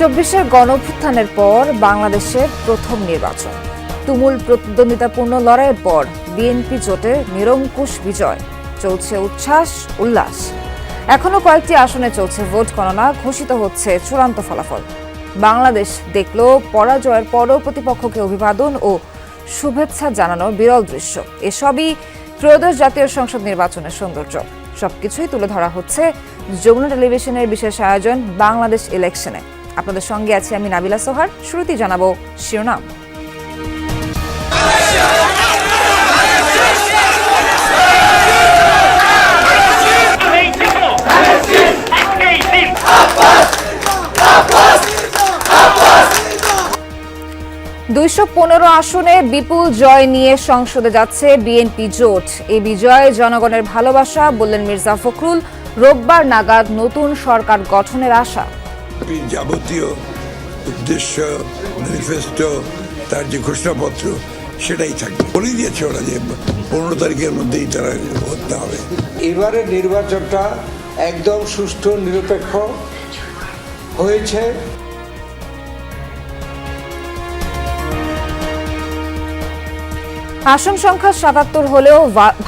চব্বিশের গণঅভ্যুত্থানের পর বাংলাদেশের প্রথম নির্বাচন, তুমুল প্রতিদ্বন্দ্বিতাপূর্ণ লড়াইয়ের পর বিএনপি জোটের নিরঙ্কুশ বিজয়, চলছে উচ্ছ্বাস উল্লাস। এখনো কয়েকটি আসনে চলছে ভোট গণনা, ঘোষিত হচ্ছে চূড়ান্ত ফলাফল। বাংলাদেশ দেখল পরাজয়ের পরও প্রতিপক্ষকে অভিবাদন ও শুভেচ্ছা জানানোর বিরল দৃশ্য। এসবই ত্রয়োদশ জাতীয় সংসদ নির্বাচনের সৌন্দর্য। সবকিছুই তুলে ধরা হচ্ছে যমুনা টেলিভিশনের বিশেষ আয়োজন বাংলাদেশ ইলেকশনে। আপনাদের সঙ্গে আছি আমি নাবিলা সোহার। শুরুতেই জানাবো শিরোনাম। $215 আসনে বিপুল জয় নিয়ে সংসদে যাচ্ছে বিএনপি জোট। এই বিজয়ে জনগণের ভালোবাসা, বললেন মির্জা ফখরুল। রোববার নাগাদ নতুন সরকার গঠনের আশা। যাবতীয় উদ্দেশ্য, ম্যানিফেস্টো, তার যে ঘোষণাপত্র সেটাই থাকবে। বলেই দিয়েছে ওরা যে 15 তারিখের মধ্যেই তারা হতে হবে। এবারের নির্বাচনটা একদম সুষ্ঠু নিরপেক্ষ হয়েছে। আসন সংখ্যা 77 হলেও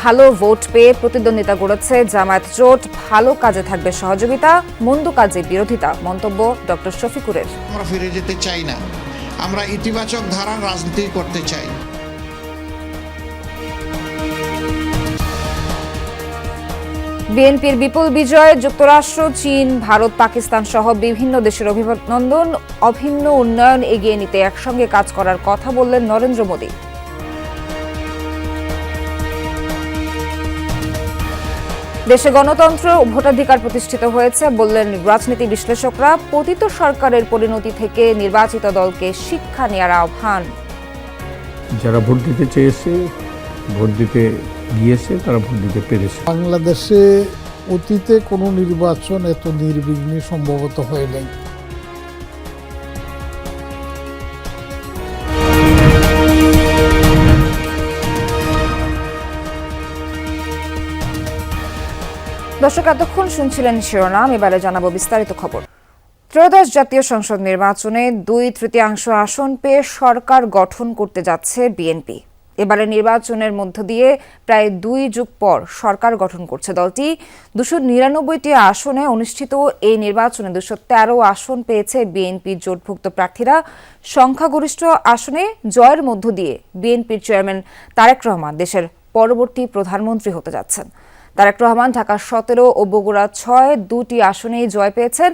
ভালো ভোট পেয়ে প্রতিদ্বন্দ্বিতা গড়েছে জামায়াত জোট। ভালো কাজে থাকবে সহযোগিতা, মন্দ কাজে বিরোধিতা, মন্তব্য ডক্টর শফিকুরের। আমরা ফিরে যেতে চাই না, আমরা ইতিবাচক ধারার রাজনীতি করতে চাই। বিএনপির বিপুল বিজয়ে যুক্তরাষ্ট্র, চীন, ভারত, পাকিস্তান সহ বিভিন্ন দেশের অভিনন্দন। অভিন্ন উন্নয়ন এগিয়ে নিতে একসঙ্গে কাজ করার কথা বললেন নরেন্দ্র মোদী। দেশে গণতন্ত্র ও ভোটাধিকার প্রতিষ্ঠিত হয়েছে, বললেন রাজনীতি বিশ্লেষকরা। পতিত সরকারের পরিণতি থেকে নির্বাচিত দলকে শিক্ষা নেওয়ার আহ্বান। যারা ভোট দিতে চেয়েছে, ভোট দিতে গিয়েছে, তারা ভোট দিতে পেরেছে। বাংলাদেশে অতীতে কোনো নির্বাচন এত নির্বিঘ্নে সম্ভবত হয় নাই। দর্শক, এতক্ষণ শুনছিলেন শিরোনাম, এবারে জানাবো বিস্তারিত খবর। ত্রয়োদশ জাতীয় সংসদ নির্বাচনে 2/3 আসন পেয়ে সরকার গঠন করতে যাচ্ছে বিএনপি। এবারে নির্বাচনের মধ্য দিয়ে প্রায় 2 যুগ পর সরকার গঠন করছে দলটি। 299টি আসনে অনুষ্ঠিত এই নির্বাচনে 213 আসন পেয়েছে বিএনপি জোটভুক্ত প্রার্থীরা। সংখ্যাগরিষ্ঠ আসনে জয়ের মধ্য দিয়ে বিএনপির চেয়ারম্যান তারেক রহমান দেশের পরবর্তী প্রধানমন্ত্রী হতে যাচ্ছেন। তারেক রহমান ঢাকা 17 ও বগুড়া 6 দুটি আসনেই জয় পেয়েছেন।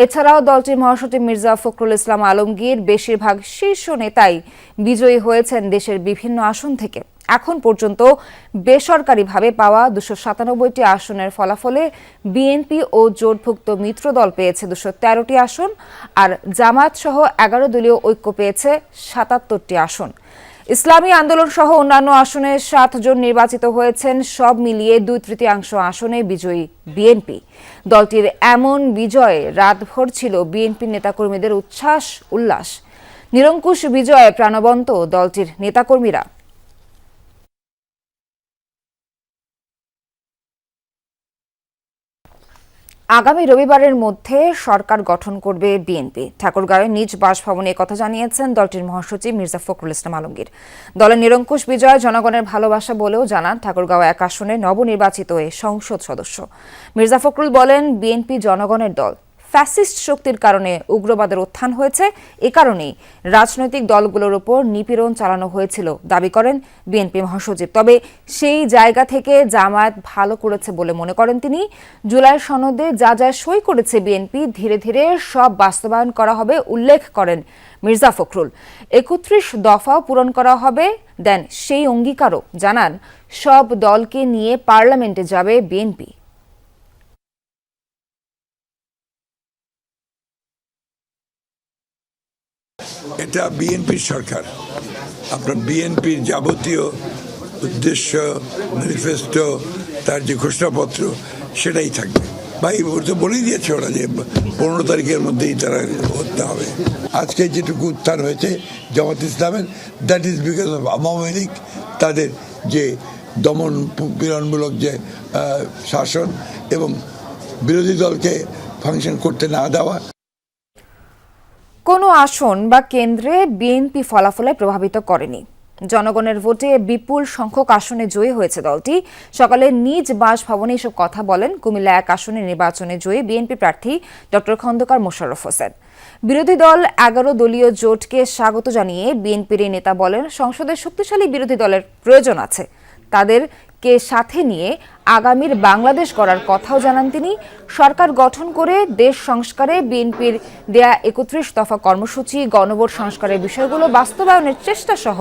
এছাড়াও দলটির মহাসচিব মির্জা ফখরুল ইসলাম আলমগীর, বেশিরভাগ শীর্ষ নেতাই বিজয়ী হয়েছেন দেশের বিভিন্ন আসন থেকে। এখন পর্যন্ত বেসরকারিভাবে পাওয়া 297টি আসনের ফলাফলে বিএনপি ও জোটভুক্ত মিত্র দল পেয়েছে 213টি আসন, আর জামায়াত সহ 11 দলীয় ঐক্য পেয়েছে 77টি আসন। ইসলামী আন্দোলন সহ অন্যান্য আসনে 7 জন নির্বাচিত হয়েছেন। সব মিলিয়ে 2/3 আসনে বিজয়ী বিএনপি। দলটির এমন বিজয়ে রাতভর ছিল বিএনপির নেতাকর্মীদের উচ্ছ্বাস উল্লাস। নিরঙ্কুশ বিজয়ে প্রাণবন্ত দলটির নেতাকর্মীরা। আগামী রবিবারের মধ্যে সরকার গঠন করবে বিএনপি। ঠাকুরগাঁওয়ে নিজ বাসভবনে কথা জানিয়েছেন দলটির মহাসচিব মির্জা ফখরুল ইসলাম আলমগীর। দলের নিরঙ্কুশ বিজয় জনগণের ভালোবাসা বলেও জানান ঠাকুরগাঁও 1 আসনের নবনির্বাচিত এই সংসদ সদস্য। মির্জা ফখরুল বলেন, বিএনপি জনগণের দল। ফ্যাসিস্ট শক্তির কারণে উগ্রবাদের উত্থান হয়েছে, এ কারণেই রাজনৈতিক দলগুলোর উপর নিপীড়ন চালানো হয়েছিল দাবি করেন বিএনপি মহাসচিব। তবে সেই জায়গা থেকে জামায়াত ভালো করেছে বলে মনে করেন তিনি। জুলাই সনদে যা যা সই করেছে বিএনপি, ধীরে ধীরে সব বাস্তবায়ন করা হবে উল্লেখ করেন মির্জা ফখরুল। 31 দফাও পূরণ করা হবে দেন সেই অঙ্গীকারও জানান। সব দলকে নিয়ে পার্লামেন্টে যাবে বিএনপি। এটা বিএনপির সরকার। আপনার বিএনপির যাবতীয় উদ্দেশ্য, ম্যানিফেস্টো, তার যে ঘোষণাপত্র সেটাই থাকবে। ভাই তো বলেই দিয়েছে ওরা যে 15 তারিখের মধ্যেই তারা হতে হবে। আজকে যেটুকু উত্থান হয়েছে জামাত ইসলামের, that is because of Awami League, তাদের যে দমন পীড়নমূলক যে শাসন এবং বিরোধী দলকে ফাংশন করতে না দেওয়া। কোনো আসন বা কেন্দ্রে বিএনপি ফলাফলে প্রভাবিত করেনি। জনগণের ভোটে বিপুল সংখ্যক আসনে জয়ী হয়েছে দলটি। সকালে নিজ বাসভবনে এসব কথা বলেন কুমিল্লা 1 আসনে নির্বাচনে জয়ী বিএনপি প্রার্থী ডক্টর খন্দকার মোশাররফ হোসেন। বিরোধী দল 11 দলীয় জোটকে স্বাগত জানিয়ে বিএনপির এই নেতা বলেন, সংসদে শক্তিশালী বিরোধী দলের প্রয়োজন আছে। তাদেরকে সাথে নিয়ে আগামীর বাংলাদেশ গড়ার কথাও জানান তিনি। সরকার গঠন করে দেশ সংস্কারে বিএনপির দেয়া 31 দফা কর্মসূচি, গণভোট সংস্কারের বিষয়গুলো বাস্তবায়নের চেষ্টা সহ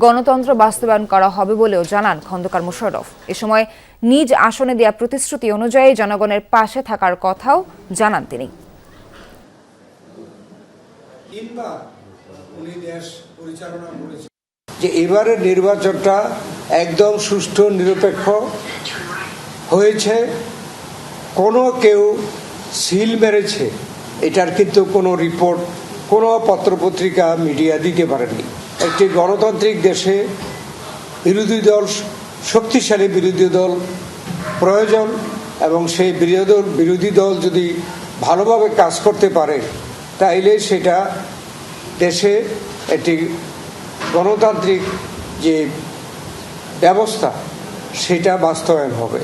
গণতন্ত্র বাস্তবায়ন করা হবে বলেও জানান খন্দকার মোশাররফ। এ সময় নিজ আসনে দেয়া প্রতিশ্রুতি অনুযায়ী জনগণের পাশে থাকার কথাও জানান তিনি। যে এবারের নির্বাচনটা একদম সুষ্ঠু নিরপেক্ষ হয়েছে, কোনো কেউ সিল মেরেছে এটার কিন্তু কোনো রিপোর্ট কোনো পত্রপত্রিকা মিডিয়া দিতে পারেনি। একটি গণতান্ত্রিক দেশে বিরোধী দল, শক্তিশালী বিরোধী দল প্রয়োজন, এবং সেই বিরোধী দল যদি ভালোভাবে কাজ করতে পারে তাইলে সেটা দেশে একটি গণতান্ত্রিক যে ব্যবস্থা সেটা বাস্তবায়ন হবে।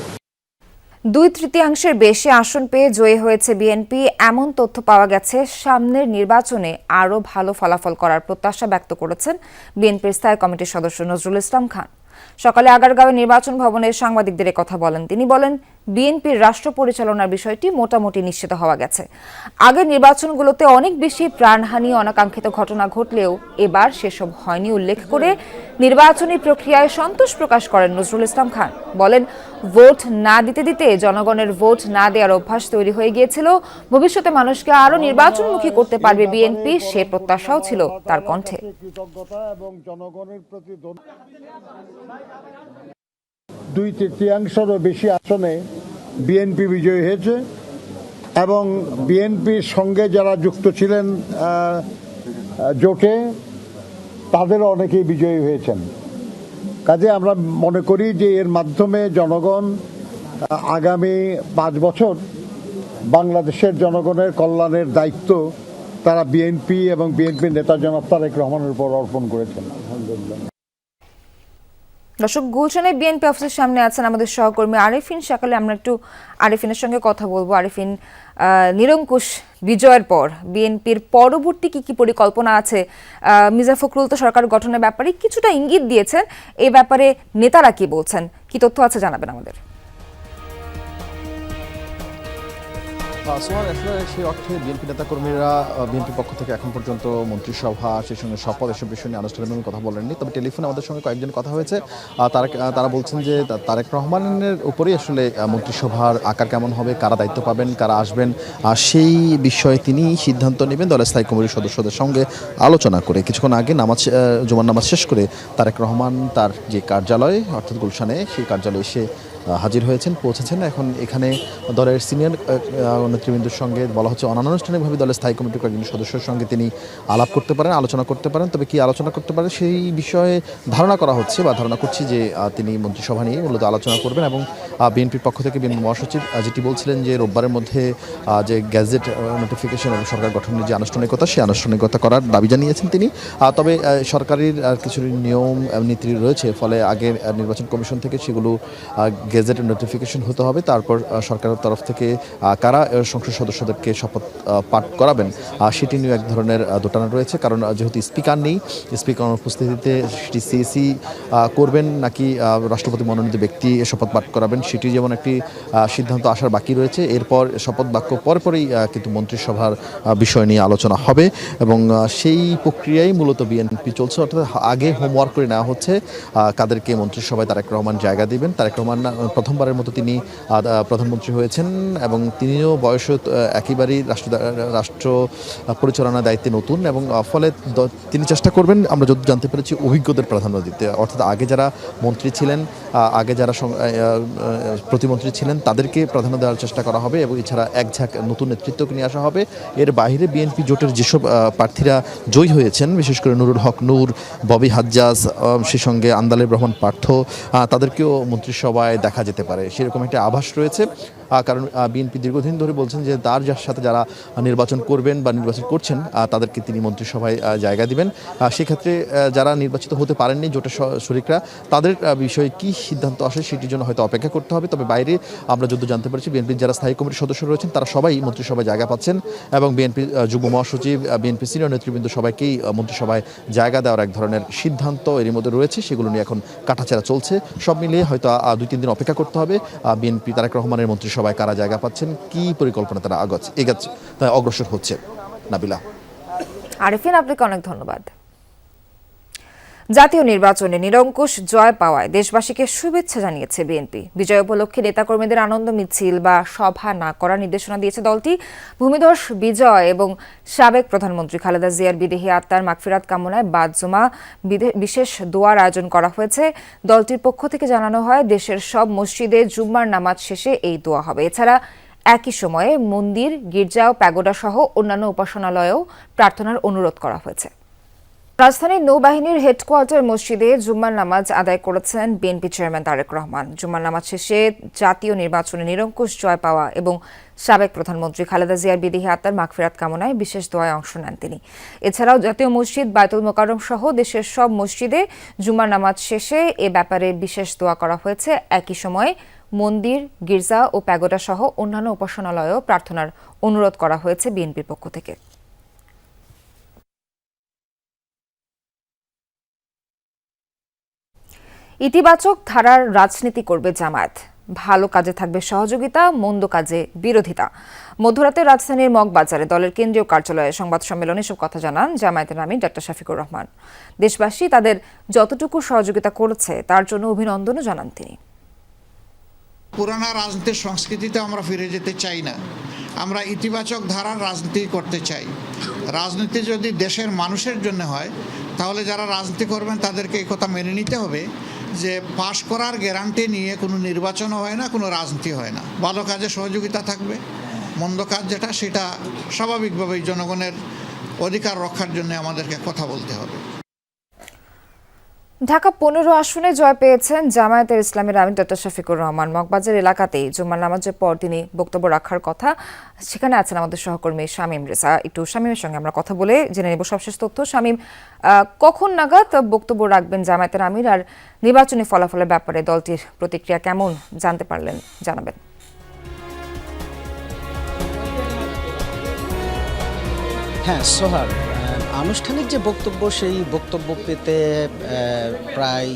2/3 বেশি আসন পেয়ে জয়ী হয়েছে বিএনপি, এমন তথ্য পাওয়া গেছে। সামনের নির্বাচনে আরও ভালো ফলাফল করার প্রত্যাশা ব্যক্ত করেছেন বিএনপির স্থায়ী কমিটির সদস্য নজরুল ইসলাম খান। সকালে আগারগাঁওয়ে নির্বাচন ভবনে সাংবাদিকদের কথা বলেন তিনি। বলেন, বিএনপির রাষ্ট্র পরিচালনার বিষয়টি মোটামুটি নিশ্চিত হওয়া গেছে। আগের নির্বাচনগুলোতে অনেক বেশি প্রাণহানি, অনাকাঙ্ক্ষিত ঘটনা ঘটলেও এবার সেসব হয়নি উল্লেখ করে নির্বাচনী প্রক্রিয়ায় সন্তোষ প্রকাশ করেন নজরুল ইসলাম খান। বলেন, ভোট না দিতে দিতে জনগণের ভোট না দেওয়ার অভ্যাস তৈরি হয়ে গিয়েছিল। ভবিষ্যতে মানুষকে আরও নির্বাচনমুখী করতে পারবে বিএনপি, সে প্রত্যাশাও ছিল তার কণ্ঠে। 2/3 বেশি আসনে বিএনপি বিজয়ী হয়েছে এবং বিএনপির সঙ্গে যারা যুক্ত ছিলেন জোটে তাদেরও অনেকেই বিজয়ী হয়েছেন। কাজে আমরা মনে করি যে এর মাধ্যমে জনগণ আগামী 5 বছর বাংলাদেশের জনগণের কল্যাণের দায়িত্ব তারা বিএনপি এবং বিএনপির নেতা জনাব তারেক রহমানের উপর অর্পণ করেছেন। আলহামদুলিল্লাহ। দর্শক, গুলশানে বিএনপি অফিসের সামনে আছেন আমাদের সহকর্মী আরিফিন। সকালে আমরা একটু আরিফিনের সঙ্গে কথা বলবো। আরিফিন, নিরঙ্কুশ বিজয়ের পর বিএনপির পরবর্তী কি পরিকল্পনা আছে? মির্জা ফখরুল তো সরকার গঠনের ব্যাপারে কিছুটা ইঙ্গিত দিয়েছেন, এই ব্যাপারে নেতারা কি বলছেন, কি তথ্য আছে জানাবেন আমাদের। সোহান, আসলে সেই অর্থে বিএনপি নেতাকর্মীরা বিএনপির পক্ষ থেকে এখন পর্যন্ত মন্ত্রিসভা, সেই সঙ্গে শপথ, এসব বিষয় নিয়ে আনুষ্ঠানিকভাবে কথা বলেননি। তবে টেলিফোনে আমাদের সঙ্গে কয়েকজন কথা হয়েছে। তারা বলছেন যে তারেক রহমানের উপরেই আসলে মন্ত্রিসভার আকার কেমন হবে, কারা দায়িত্ব পাবেন, কারা আসবেন, সেই বিষয়ে তিনি সিদ্ধান্ত নেবেন দলের স্থায়ী কমিটির সদস্যদের সঙ্গে আলোচনা করে। কিছুক্ষণ আগে জুমার নামাজ শেষ করে তারেক রহমান তার যে কার্যালয় অর্থাৎ গুলশানে, সেই কার্যালয়ে এসে হাজির হয়েছেন, পৌঁছেছেন। এখন এখানে দলের সিনিয়র নেতৃবৃন্দের সঙ্গে বলা হচ্ছে অনানুষ্ঠানিকভাবে দলের স্থায়ী কমিটির কয়েকজন সদস্যের সঙ্গে তিনি আলাপ করতে পারেন, আলোচনা করতে পারেন। তবে কি আলোচনা করতে পারেন সেই বিষয়ে ধারণা করা হচ্ছে বা ধারণা করছি যে তিনি মন্ত্রিসভা নিয়ে মূলত আলোচনা করবেন। এবং বিএনপির পক্ষ থেকে বিএনপি মহাসচিব যেটি বলছিলেন যে রোববারের মধ্যে যে গ্যাজেট নোটিফিকেশন এবং সরকার গঠনের যে আনুষ্ঠানিকতা, সেই আনুষ্ঠানিকতা করার দাবি জানিয়েছেন তিনি। তবে সরকারের কিছু নিয়ম নীতি রয়েছে, ফলে আগের নির্বাচন কমিশন থেকে সেগুলো গেজেট নোটিফিকেশন হতে হবে। তারপর সরকারের তরফ থেকে কারা সংসদ সদস্যদেরকে শপথ পাঠ করাবেন সেটি নিয়ে এক ধরনের দোটানা রয়েছে। কারণ যেহেতু স্পিকার নেই, স্পিকার অনুপস্থিতিতে সেটি সিএসি করবেন নাকি রাষ্ট্রপতি মনোনীত ব্যক্তি শপথ পাঠ করাবেন, সেটি যেমন একটি সিদ্ধান্ত আসার বাকি রয়েছে। এরপর শপথ বাক্য পরপরই কিন্তু মন্ত্রিসভার বিষয় নিয়ে আলোচনা হবে এবং সেই প্রক্রিয়ায় মূলত বিএনপি চলছে। অর্থাৎ আগে হোমওয়ার্ক করে নেওয়া হচ্ছে কাদেরকে মন্ত্রিসভায় তারেক রহমান জায়গা দিবেন। তারেক রহমান প্রথমবারের মতো তিনি প্রধানমন্ত্রী হয়েছেন এবং তিনিও বয়স একেবারেই রাষ্ট্র পরিচালনার দায়িত্বে নতুন, এবং ফলে তিনি চেষ্টা করবেন, আমরা যত জানতে পেরেছি, অভিজ্ঞদের প্রাধান্য দিতে। অর্থাৎ আগে যারা মন্ত্রী ছিলেন, আগে যারা প্রতিমন্ত্রী ছিলেন তাদেরকে প্রাধান্য দেওয়ার চেষ্টা করা হবে এবং এছাড়া এক ঝাঁক নতুন নেতৃত্বকে নিয়ে আসা হবে। এর বাইরে বিএনপি জোটের যেসব প্রার্থীরা জয়ী হয়েছেন, বিশেষ করে নুরুল হক নূর, ববি হাজ্জাজ, সেই সঙ্গে আন্দালিব রহমান পার্থ, তাদেরকেও মন্ত্রিসভায় দেখা যেতে পারে, সেরকম একটা আভাস রয়েছে। কারণ বিএনপি দীর্ঘদিন ধরে বলছেন যে তার সাথে যারা নির্বাচন করবেন বা নির্বাচন করছেন তাদেরকে তিনি মন্ত্রিসভায় জায়গা দিবেন। সেক্ষেত্রে যারা নির্বাচিত হতে পারেননি জোটের শরিকরা, তাদের বিষয়ে কি সিদ্ধান্ত আসে সেটির জন্য হয়তো অপেক্ষা করতে হবে। তবে বাইরে আমরা যত জানতে পারছি বিএনপির যারা স্থায়ী কমিটির সদস্য রয়েছেন তারা সবাই মন্ত্রিসভায় জায়গা পাচ্ছেন এবং বিএনপি যুগ্ম মহাসচিব, বিএনপি সিনিয়র নেতৃবৃন্দ সবাইকেই মন্ত্রিসভায় জায়গা দেওয়ার এক ধরনের সিদ্ধান্ত এর মধ্যে রয়েছে। সেগুলো নিয়ে এখন কাটাছেঁড়া চলছে। সব মিলিয়ে হয়তো 2-3 দিন অপেক্ষা করতে হবে বিএনপি তারেক রহমানের মন্ত্রিসভায় কারা জায়গা পাচ্ছেন, কি পরিকল্পনা তারা অগ্রসর হচ্ছে। নাবিলা। আরিফিন, আপনাকে অনেক ধন্যবাদ। জাতীয় নির্বাচনে নিরঙ্কুশ জয় পাওয়ায় দেশবাসীকে শুভেচ্ছা জানিয়েছে বিএনপি। বিজয় উপলক্ষে নেতাকর্মীদের আনন্দ মিছিল বা সভা না করার নির্দেশনা দিয়েছে দলটি। ভূমিধস বিজয় এবং সাবেক প্রধানমন্ত্রী খালেদা জিয়ার বিদেহী আত্মার মাগফিরাত কামনায় বাদ জুমা বিশেষ দোয়ার আয়োজন করা হয়েছে। দলটির পক্ষ থেকে জানানো হয়, দেশের সব মসজিদে জুম্মার নামাজ শেষে এই দোয়া হবে। এছাড়া একই সময়ে মন্দির, গির্জা ও প্যাগোডা সহ অন্যান্য উপাসনালয়েও প্রার্থনার অনুরোধ করা হয়েছে। রাজধানীর নৌবাহিনীর হেডকোয়ার্টার মসজিদে জুম্মার নামাজ আদায় করেছেন বিএনপি চেয়ারম্যান তারেক রহমান। জুম্মার নামাজ শেষে জাতীয় নির্বাচনে নিরঙ্কুশ জয় পাওয়া এবং সাবেক প্রধানমন্ত্রী খালেদা জিয়ার বিদেহী আত্মার মাগফিরাত কামনায় বিশেষ দোয়ায় অংশ নেন তিনি। এছাড়াও জাতীয় মসজিদ, বায়তুল মোকাররম সহ দেশের সব মসজিদে জুম্মার নামাজ শেষে এ ব্যাপারে বিশেষ দোয়া করা হয়েছে। একই সময়ে মন্দির, গির্জা ও প্যাগোডা সহ অন্যান্য উপাসনালয়েও প্রার্থনার অনুরোধ করা হয়েছে বিএনপির পক্ষ থেকে। ইতিবাচক ধারার রাজনীতি করবে জামায়াত। ভালো কাজে থাকবে সহযোগিতা, মন্দ কাজে বিরোধিতা। মধ্যরাতে রাজধানীর মগবাজারে দলের কেন্দ্রীয় কার্যালয়ে সংবাদ সম্মেলনে এসব কথা জানান জামায়াতের আমির ডক্টর শফিকুর রহমান। দেশবাসী তাদের যতটুকু সহযোগিতা করেছে তার জন্য অভিনন্দনও জানান তিনি। পুরানা রাজনীতির সংস্কৃতিতে আমরা ফিরে যেতে চাই না। আমরা ইতিবাচক ধারার রাজনীতি করতে চাই। রাজনীতি যদি দেশের মানুষের জন্য হয়, তাহলে যারা রাজনীতি করবেন তাদেরকে এই কথা মেনে নিতে হবে যে পাশ করার গ্যারান্টি নিয়ে কোনো নির্বাচনও হয় না, কোনো রাজনীতি হয় না। ভালো কাজে সহযোগিতা থাকবে, মন্দ কাজ যেটা সেটা স্বাভাবিকভাবেই জনগণের অধিকার রক্ষার জন্য আমাদেরকে কথা বলতে হবে। ঢাকা 15 আসনে জয় পেয়েছেন জামায়াতের ইসলামের আমির ডক্টর শফিকুর রহমান। মগবাজার এলাকাতেই জুম্মার নামাজের পর তিনি বক্তব্য রাখার কথা। সেখানে আছেন আমাদের সহকর্মী শামীম রেজা। একটু শামীমের সঙ্গে আমরা কথা বলে জেনে নেব সবশেষ তথ্য। শামীম, কখন নাগাদ বক্তব্য রাখবেন জামায়াতের আমির, আর নির্বাচনী ফলাফলের ব্যাপারে দলটির প্রতিক্রিয়া কেমন জানতে পারলেন জানাবেন। হ্যাঁ সোহার, আনুষ্ঠানিক যে বক্তব্য সেই বক্তব্য পেতে প্রায়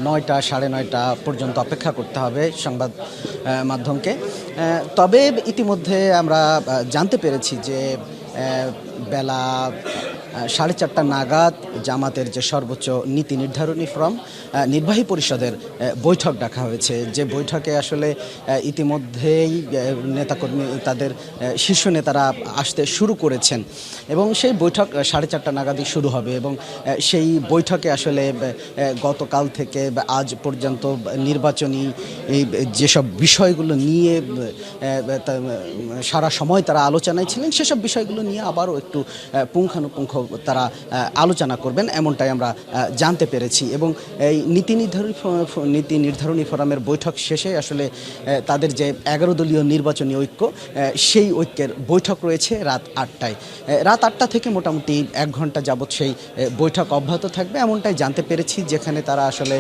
9টা সাড়ে 9টা পর্যন্ত অপেক্ষা করতে হবে সংবাদ মাধ্যমকে। তবে ইতিমধ্যে আমরা জানতে পেরেছি যে বেলা 4:30 নাগাদ জামাতের যে সর্বোচ্চ নীতি নির্ধারণী ফোরাম নির্বাহী পরিষদের বৈঠক ডাকা হয়েছে। যে বৈঠকে আসলে ইতিমধ্যেই নেতাকর্মী তাদের শীর্ষ নেতারা আসতে শুরু করেছেন এবং সেই বৈঠক 4:30 নাগাদই শুরু হবে। এবং সেই বৈঠকে আসলে গতকাল থেকে আজ পর্যন্ত নির্বাচনী যেসব বিষয়গুলো নিয়ে সারা সময় তারা আলোচনায় ছিলেন, সেসব বিষয়গুলো নিয়ে আবারও একটু পুঙ্খানুপুঙ্খ তারা আলোচনা করবেন, এমনটাই আমরা জানতে পেরেছি। এবং এই নীতি নির্ধারণী ফোরামের বৈঠক শেষে আসলে তাদের যে 11 দলীয় নির্বাচনী ঐক্য, সেই ঐক্যের বৈঠক রয়েছে রাত 8টায়। রাত 8টা থেকে মোটামুটি 1 ঘন্টা যাবৎ সেই বৈঠক অব্যাহত থাকবে, এমনটাই জানতে পেরেছি। যেখানে তারা আসলে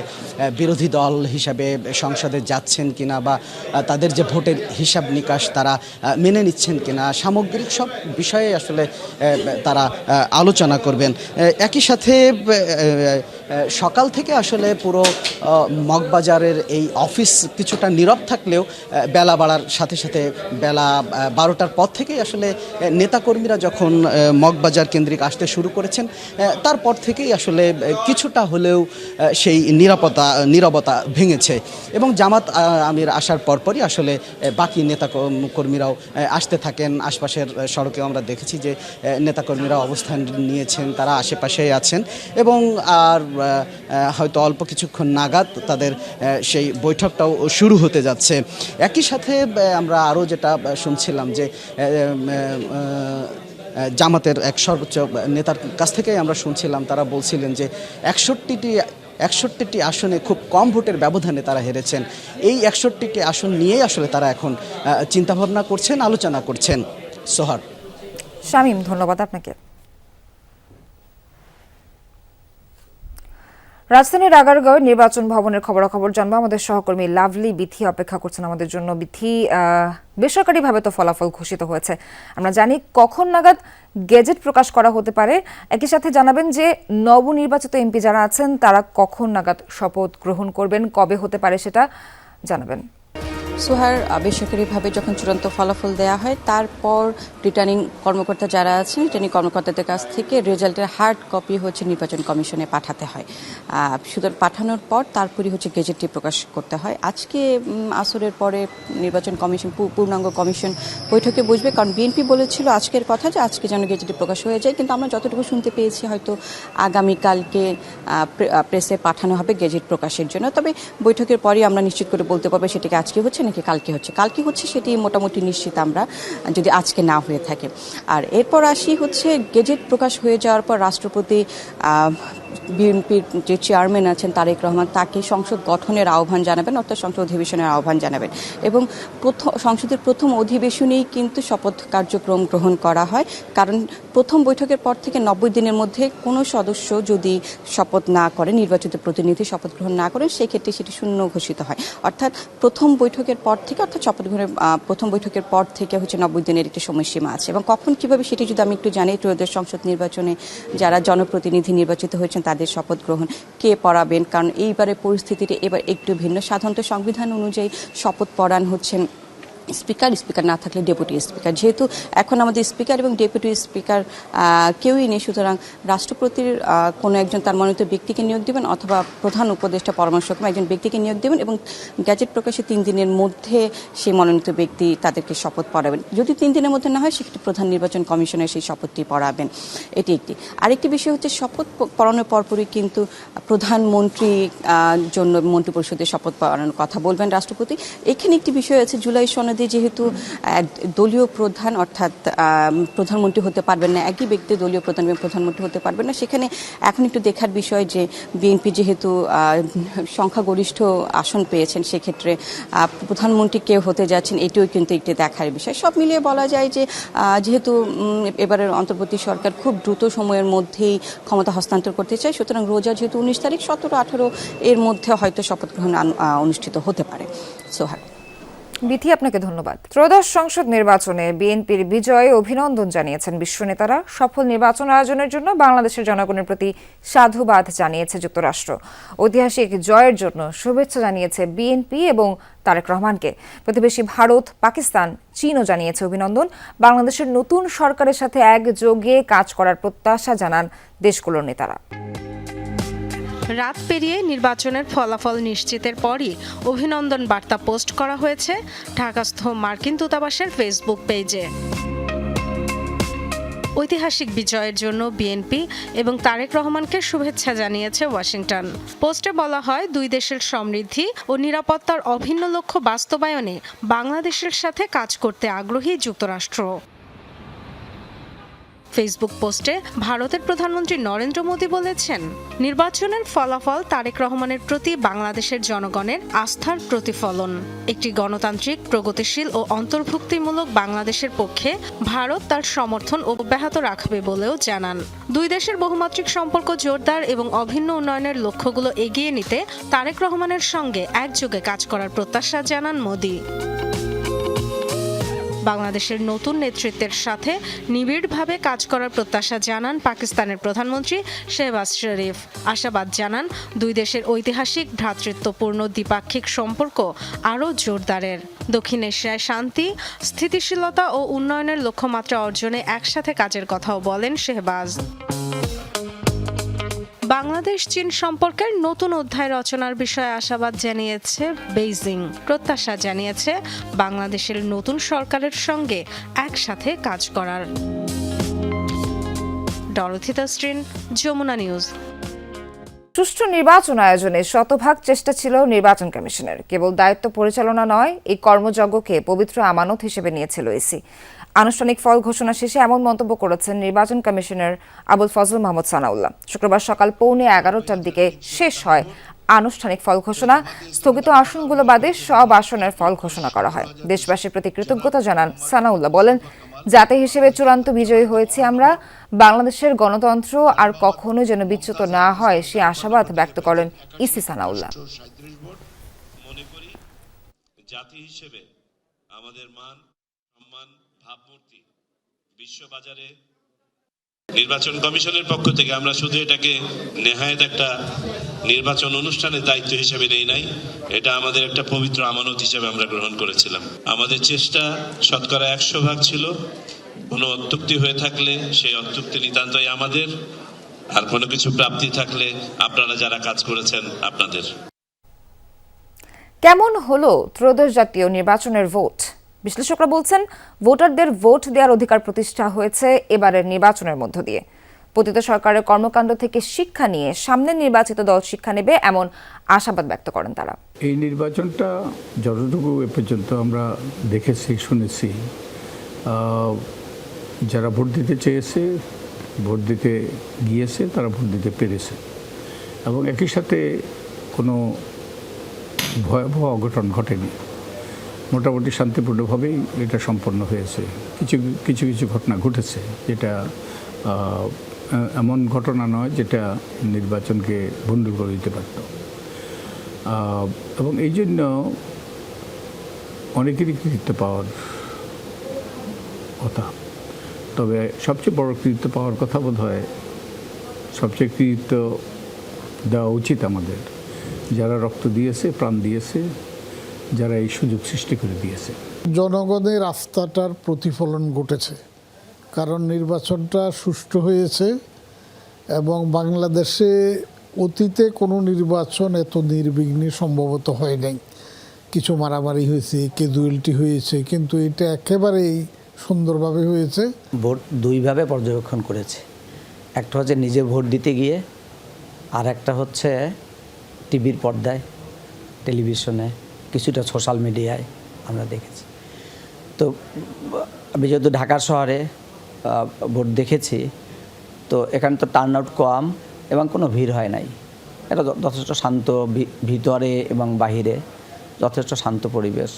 বিরোধী দল হিসাবে সংসদে যাচ্ছেন কিনা বা তাদের যে ভোটের হিসাব নিকাশ তারা মেনে নিচ্ছেন কিনা, সামগ্রিক সব বিষয়ে আসলে তারা আলোচনা করবেন। একই সাথে সকাল থেকে আসলে পুরো মগবাজারের এই অফিস কিছুটা নীরব থাকলেও বেলা বাড়ার সাথে সাথে বেলা 12টার পর থেকেই আসলে নেতাকর্মীরা যখন মগবাজার কেন্দ্রিক আসতে শুরু করেছেন, তারপর থেকেই আসলে কিছুটা হলেও সেই নীরবতা ভেঙেছে। এবং জামাত আমির আসার পরপরই আসলে বাকি নেতাকর্মীরাও আসতে থাকেন। আশপাশের সড়কেও আমরা দেখেছি যে নেতাকর্মীরা অবস্থান নিয়েছেন, তারা আশেপাশেই আছেন এবং আর হয়তো অল্প কিছুক্ষণ নাগাদ তাদের সেই বৈঠকটাও শুরু হতে যাচ্ছে। একই সাথে আমরা আরও যেটা শুনছিলাম যে জামাতের এক সর্বোচ্চ নেতার কাছ থেকেই আমরা শুনছিলাম, তারা বলছিলেন যে 61টি আসনে খুব কম ভোটের ব্যবধানে তারা হেরেছেন। এই 61টি আসন নিয়েই আসলে তারা এখন চিন্তাভাবনা করছেন, আলোচনা করছেন। সোহার। শামীম, ধন্যবাদ আপনাকে। রাজধানীর আগারগাঁও নির্বাচন ভবনের খবরাখবর জানবো আমাদের সহকর্মী লাভলি বিথি অপেক্ষা করছেন আমাদের জন্য। বিথি, বেসরকারিভাবে তো ফলাফল ঘোষিত হয়েছে, আমরা জানি কখন নাগাদ গেজেট প্রকাশ করা হতে পারে? একই সাথে জানাবেন যে নবনির্বাচিত এমপি যারা আছেন তারা কখন নাগাদ শপথ গ্রহণ করবেন, কবে হতে পারে সেটা জানাবেন। সোহার, বেসরকারিভাবে যখন চূড়ান্ত ফলাফল দেওয়া হয় তারপর রিটার্নিং কর্মকর্তা যারা আছেন রিটার্নিং কর্মকর্তাদের কাছ থেকে রেজাল্টের হার্ড কপি হচ্ছে নির্বাচন কমিশনে পাঠাতে হয়। সুতরাং পাঠানোর পর তারপরই হচ্ছে গেজেটটি প্রকাশ করতে হয়। আজকে আসরের পরে নির্বাচন কমিশন পূর্ণাঙ্গ কমিশন বৈঠকে বসবে, কারণ বিএনপি বলেছিল আজকের কথা যে আজকে যেন গেজেটটি প্রকাশ হয়ে যায়, কিন্তু আমরা যতটুকু শুনতে পেয়েছি হয়তো আগামীকালকে প্রেসে পাঠানো হবে গেজেট প্রকাশের জন্য। তবে বৈঠকের পরই আমরা নিশ্চিত করে বলতে পারবো সেটাকে আজকে হচ্ছে নাকি কালকে হচ্ছে সেটি মোটামুটি নিশ্চিত আমরা, যদি আজকে না হয়ে থাকে। আর এরপর আসি হচ্ছে গেজেট প্রকাশ হয়ে যাওয়ার পর রাষ্ট্রপতি বিএনপির যে চেয়ারম্যান আছেন তারেক রহমান তাকে সংসদ গঠনের আহ্বান জানাবেন, অর্থাৎ সংসদ অধিবেশনের আহ্বান জানাবেন। এবং সংসদের প্রথম অধিবেশনেই কিন্তু শপথ কার্যক্রম গ্রহণ করা হয়, কারণ প্রথম বৈঠকের পর থেকে 90 দিনের মধ্যে কোনো সদস্য যদি শপথ না করে, নির্বাচিত প্রতিনিধি শপথ গ্রহণ না করেন, সেক্ষেত্রে সেটি শূন্য ঘোষিত হয়। অর্থাৎ প্রথম বৈঠকের পর থেকে, অর্থাৎ শপথ গ্রহণের প্রথম বৈঠকের পর থেকে হচ্ছে 90 দিনের একটি সময়সীমা আছে। এবং কখন কিভাবে সেটি যদি আমি একটু জানি, ত্রয়োদশ সংসদ নির্বাচনে যারা জনপ্রতিনিধি নির্বাচিত হয়েছেন তাদের শপথ গ্রহণ কে পড়াবেন, কারণ এইবারের পরিস্থিতিটি এবার একটু ভিন্ন। সাধারণত সংবিধান অনুযায়ী শপথ পড়ান হচ্ছেন স্পিকার না থাকলে ডেপুটি স্পিকার। যেহেতু এখন আমাদের স্পিকার এবং ডেপুটি স্পিকার কেউই নেই, সুতরাং রাষ্ট্রপতির কোনো একজন তার মনোনীত ব্যক্তিকে নিয়োগ দেবেন অথবা প্রধান উপদেষ্টা পরামর্শক একজন ব্যক্তিকে নিয়োগ দেবেন এবং গ্যাজেট প্রকাশে 3 দিনের মধ্যে সেই মনোনীত ব্যক্তি তাদেরকে শপথ পড়াবেন। যদি 3 দিনের মধ্যে না হয় সেক্ষেত্রে প্রধান নির্বাচন কমিশনের সেই শপথটি পড়াবেন। এটি একটি। আরেকটি বিষয় হচ্ছে শপথ পড়ানোর পরপরই কিন্তু প্রধানমন্ত্রী জন্য মন্ত্রিপরিষদের শপথ পড়ানোর কথা বলবেন রাষ্ট্রপতি। এখানে একটি বিষয় আছে, জুলাই সনদে যেহেতু দলীয় প্রধান অর্থাৎ প্রধানমন্ত্রী হতে পারবেন না, একই ব্যক্তি দলীয় প্রধান এবং প্রধানমন্ত্রী হতে পারবেন না, সেখানে এখন একটু দেখার বিষয় যে বিএনপি যেহেতু সংখ্যাগরিষ্ঠ আসন পেয়েছেন, সেক্ষেত্রে প্রধানমন্ত্রী কে হতে যাচ্ছেন এটিও কিন্তু একটি দেখার বিষয়। সব মিলিয়ে বলা যায় যে যেহেতু এবারের অন্তর্বর্তী সরকার খুব দ্রুত সময়ের মধ্যেই ক্ষমতা হস্তান্তর করতে চায়, সুতরাং রোজা যেহেতু 19 তারিখ 17-18 এর মধ্যে হয়তো শপথ গ্রহণ অনুষ্ঠিত হতে পারে। সোহাগ। বিথি, আপনাকে ধন্যবাদ। ত্রয়োদশ সংসদ নির্বাচনে বিএনপির বিজয়ে অভিনন্দন জানিয়েছেন বিশ্ব নেতারা। সফল নির্বাচন আয়োজনের জন্য বাংলাদেশের জনগণের প্রতি সাধুবাদ জানিয়েছে যুক্তরাষ্ট্র। ঐতিহাসিক জয়ের জন্য শুভেচ্ছা জানিয়েছে বিএনপি এবং তারেক রহমানকে। প্রতিবেশী ভারত, পাকিস্তান, চীনও জানিয়েছে অভিনন্দন। বাংলাদেশের নতুন সরকারের সাথে একযোগে কাজ করার প্রত্যাশা জানান দেশগুলোর নেতারা। রাত পেরিয়ে নির্বাচনের ফলাফল নিশ্চিতের পরই অভিনন্দন বার্তা পোস্ট করা হয়েছে ঢাকাস্থ মার্কিন দূতাবাসের ফেসবুক পেজে। ঐতিহাসিক বিজয়ের জন্য বিএনপি এবং তারেক রহমানকে শুভেচ্ছা জানিয়েছে ওয়াশিংটন। পোস্টে বলা হয়, দুই দেশের সমৃদ্ধি ও নিরাপত্তার অভিন্ন লক্ষ্য বাস্তবায়নে বাংলাদেশের সাথে কাজ করতে আগ্রহী যুক্তরাষ্ট্র। ফেসবুক পোস্টে ভারতের প্রধানমন্ত্রী নরেন্দ্র মোদী বলেছেন, নির্বাচনের ফলাফল তারেক রহমানের প্রতি বাংলাদেশের জনগণের আস্থার প্রতিফলন। একটি গণতান্ত্রিক, প্রগতিশীল ও অন্তর্ভুক্তিমূলক বাংলাদেশের পক্ষে ভারত তার সমর্থন অব্যাহত রাখবে বলেও জানান। দুই দেশের বহুমাত্রিক সম্পর্ক জোরদার এবং অভিন্ন উন্নয়নের লক্ষ্যগুলো এগিয়ে নিতে তারেক রহমানের সঙ্গে একযোগে কাজ করার প্রত্যাশা জানান মোদী। বাংলাদেশের নতুন নেতৃত্বের সাথে নিবিড়ভাবে কাজ করার প্রত্যাশা জানান পাকিস্তানের প্রধানমন্ত্রী শেহবাজ শরীফ। আশাবাদ জানান দুই দেশের ঐতিহাসিক ভ্রাতৃত্বপূর্ণ দ্বিপাক্ষিক সম্পর্ক আরও জোরদারের। দক্ষিণ এশিয়ায় শান্তি, স্থিতিশীলতা ও উন্নয়নের লক্ষ্যমাত্রা অর্জনে একসাথে কাজের কথাও বলেন শেহবাজ। বাংলাদেশ চীন সম্পর্কের নতুন অধ্যায় রচনার বিষয়ে আশাবাদ জানিয়েছে বেইজিং। প্রত্যাশা জানিয়েছে বাংলাদেশের নতুন সরকারের সঙ্গে একসাথে কাজ করার। Dorothy Tasrin, Jamuna news. সুষ্ঠু নির্বাচন আয়োজনে শতভাগ চেষ্টা ছিল নির্বাচন কমিশনের। কেবল দায়িত্ব পরিচালনা নয়, এই কর্মযজ্ঞকে পবিত্র আমানত হিসেবে নিয়েছিল ইসি। আনুষ্ঠানিক ফল ঘোষণা শেষে এমন মন্তব্য করেছেন নির্বাচন কমিশনার আবুল ফজল মাহমুদ সানাউল্লাহ। শুক্রবার সকাল 11:15টার দিকে শেষ হয় আনুষ্ঠানিক ফল ঘোষণা। স্থগিত আসনগুলো বাদে সব আসনের ফল ঘোষণা করা হয়। দেশবাসীর প্রতি কৃতজ্ঞতা জানান সানাউল্লাহ। বলেন, জাতি হিসেবে চূড়ান্ত বিজয়ী হয়েছি আমরা। বাংলাদেশের গণতন্ত্র আর কখনো যেন বিচ্যুত না হয় সে আশাবাদ ব্যক্ত করেন ইসি সানাউল্লাহ। জাতি হিসেবে আমাদের মান, সম্মান, ভাবমূর্তি বিশ্ববাজারে নির্বাচন কমিশনের পক্ষ থেকে আমরা শুধু এটাকে নেহায়েত একটা নির্বাচন অনুষ্ঠানের দায়িত্ব হিসেবে নেই নাই, এটা আমাদের একটা পবিত্র আমানত হিসেবে আমরা গ্রহণ করেছিলাম। আমাদের চেষ্টা শতকরা 100% ছিল। কোনো অত্যুক্তি হয়ে থাকলে সেই অত্যুক্তি নিতান্তই আমাদের, আর কোনো কিছু প্রাপ্তি থাকলে আপনারা যারা কাজ করেছেন আপনাদের। কেমন হলো ত্রয়োদশ জাতীয় নির্বাচনের ভোট? বিশ্লেষকরা বলছেন, ভোটারদের ভোট দেওয়ার অধিকার প্রতিষ্ঠা হয়েছে এবারের নির্বাচনের মধ্য দিয়ে। পতিত সরকারের কর্মকাণ্ড থেকে শিক্ষা নিয়ে সামনের নির্বাচিত দল শিক্ষা নেবে, এমন আশাবাদ ব্যক্ত করেন তারা। এই নির্বাচনটা যতটুকু এ পর্যন্ত আমরা দেখেছি, শুনেছি, যারা ভোট দিতে চেয়েছে, ভোট দিতে গিয়েছে, তারা ভোট দিতে পেরেছে এবং একই সাথে কোনো ভয়াবহ অঘটন ঘটেনি। মোটামুটি শান্তিপূর্ণভাবেই এটা সম্পন্ন হয়েছে। কিছু কিছু ঘটনা ঘটেছে যেটা এমন ঘটনা নয় যেটা নির্বাচনকে ভণ্ডুল করে দিতে পারত, এবং এই জন্য অনেকেরই কৃতিত্ব পাওয়ার কথা। তবে সবচেয়ে বড় কৃতিত্ব পাওয়ার কথা বোধ হয়, সবচেয়ে কৃতিত্ব দেওয়া উচিত আমাদের যারা রক্ত দিয়েছে, প্রাণ দিয়েছে, যারা এই সুযোগ সৃষ্টি করে দিয়েছে। জনগণের আস্থাটার প্রতিফলন ঘটেছে, কারণ নির্বাচনটা সুষ্ঠু হয়েছে এবং বাংলাদেশে অতীতে কোনো নির্বাচন এত নির্বিঘ্নে সম্ভবত হয় নাই। কিছু মারামারি হয়েছে, ক্যাজুয়ালিটি হয়েছে, কিন্তু এটা একেবারেই সুন্দরভাবে হয়েছে। ভোট দুইভাবে পর্যবেক্ষণ করেছে, একটা হচ্ছে নিজে ভোট দিতে গিয়ে, আর একটা হচ্ছে টিভির পর্দায়, টেলিভিশনে, কিছুটা সোশ্যাল মিডিয়ায় আমরা দেখেছি। তো আমি যেহেতু ঢাকা শহরে ভোট দেখেছি, তো এখানে তো টার্ন আউট কম এবং কোনো ভিড় হয় নাই। এটা যথেষ্ট শান্ত, ভিতরে এবং বাহিরে যথেষ্ট শান্ত পরিবেশ,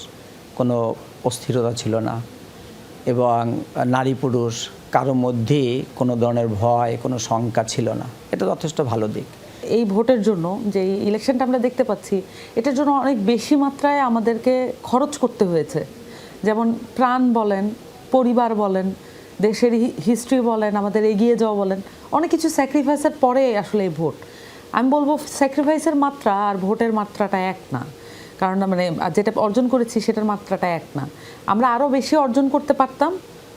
কোনো অস্থিরতা ছিল না এবং নারী পুরুষ কারো মধ্যেই কোনো ধরনের ভয়, কোনো শঙ্কা ছিল না। এটা যথেষ্ট ভালো দিক। এই ভোটের জন্য যে ইলেকশনটা আমরা দেখতে পাচ্ছি, এটার জন্য অনেক বেশি মাত্রায় আমাদেরকে খরচ করতে হয়েছে। যেমন প্রাণ বলেন, পরিবার বলেন, দেশের হিস্ট্রি বলেন, আমাদের এগিয়ে যাওয়া বলেন, অনেক কিছু স্যাক্রিফাইসের পরে আসলে এই ভোট। আমি বলবো স্যাক্রিফাইসের মাত্রা আর ভোটের মাত্রাটা এক না, কারণ মানে যেটা অর্জন করেছি সেটার মাত্রাটা এক না। আমরা আরও বেশি অর্জন করতে পারতাম,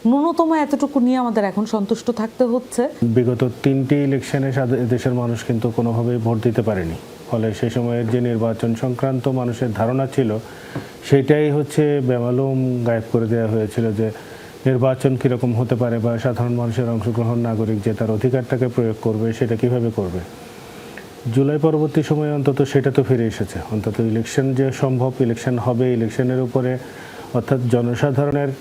ন্যূনতম এতটুকু নিয়ে আমাদের এখন সন্তুষ্ট থাকতে হচ্ছে। বিগত 3টি ইলেকশনে দেশের মানুষ কিন্তু কোনোভাবেই ভোট দিতে পারেনি, ফলে সেই সময়ের যে নির্বাচন সংক্রান্ত মানুষের ধারণা ছিল সেটাই হচ্ছে বেমালুম গায়েব করে দেওয়া হয়েছিল, যে নির্বাচন কীরকম হতে পারে বা সাধারণ মানুষের অংশগ্রহণ, নাগরিক যে তার অধিকারটাকে প্রয়োগ করবে সেটা কিভাবে করবে। জুলাই পরবর্তী সময়ে অন্তত সেটা তো ফিরে এসেছে। অন্তত ইলেকশন যে সম্ভব, ইলেকশন হবে, ইলেকশনের উপরে অর্থাৎ জনসাধারণের